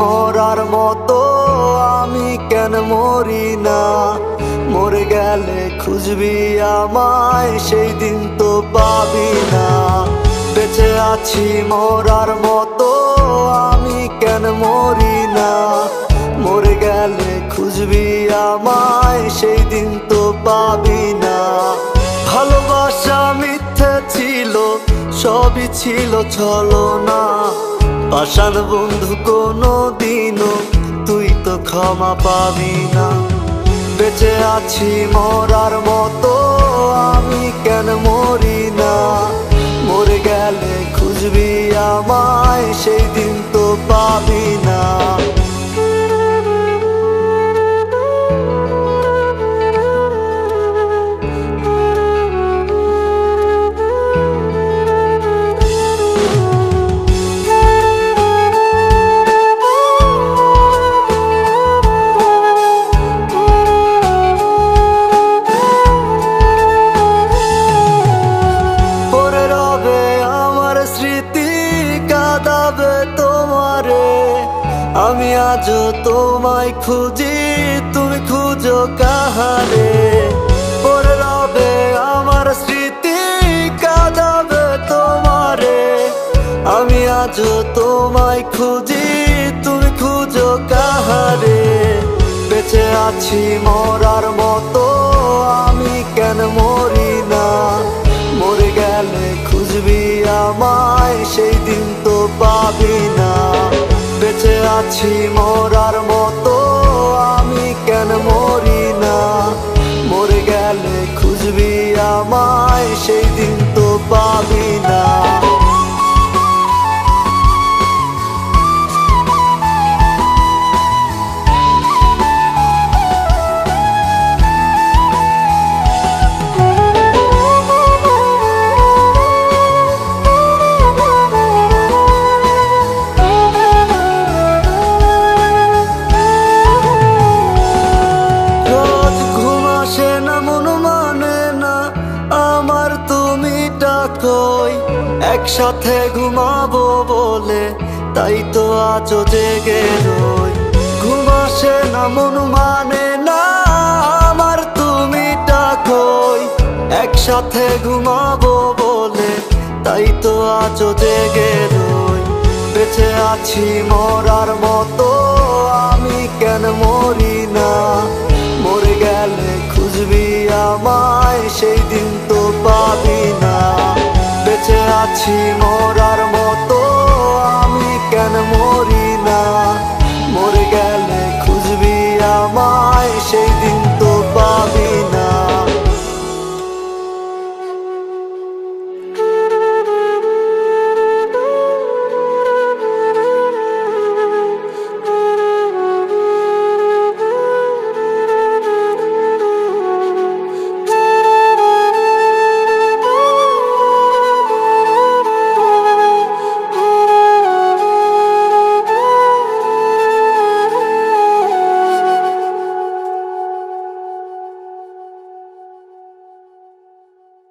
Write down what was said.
মরার মতো, আমি কেন মরি না? মরে গেলে খুঁজবি আমায়, সেই দিন তো পাবি না। বেঁচে আছি মরার মতো, আমি কেন মরি না? মরে গেলে খুঁজবি আমায়, সেই দিন তো পাবি না। ভালোবাসা মিথ্যে ছিল, সবই ছিল ছলনা। পাষাণ বন্ধু কোনো দিনও তুই তো ক্ষমা পাবি না। বেঁচে আছি মরার মতো, আমি কেন মরি না? মরে গেলে খুঁজবি আমায়, সেই দিন তো পাবি না। আমি আজও তোমায় খুঁজি, তুমি খুঁজো কাহারে? পড়ে রবে আমার স্মৃতি, কাঁদাবে তোমারে। আমি আজও তোমায় খুঁজি, তুমি খুঁজো কাহারে? বেঁচে আছি মরার মতো, আমি কেন মরি না? মরে গেলে খুঁজবি আমায়, সেই দিন তো পাবি না। বেঁচে আছি মরার মতো, আমি কেন মরি না? মরে গেলে খুঁজবি আমায়, সেই দিন তো পাবি না। একসাথে ঘুমাবো বলে তাই তো আজও জেগে রই। ঘুম আসে না, মন মানে না আমার, তুমি ডাকোই। একসাথে ঘুমাবো বলে তাই তো আজও জেগে রই। বেঁচে আছি মরার মতো, আমি কেন মরি না? মরে গেলে খুঁজবি আমায়, সেই দিন তো পাবি না।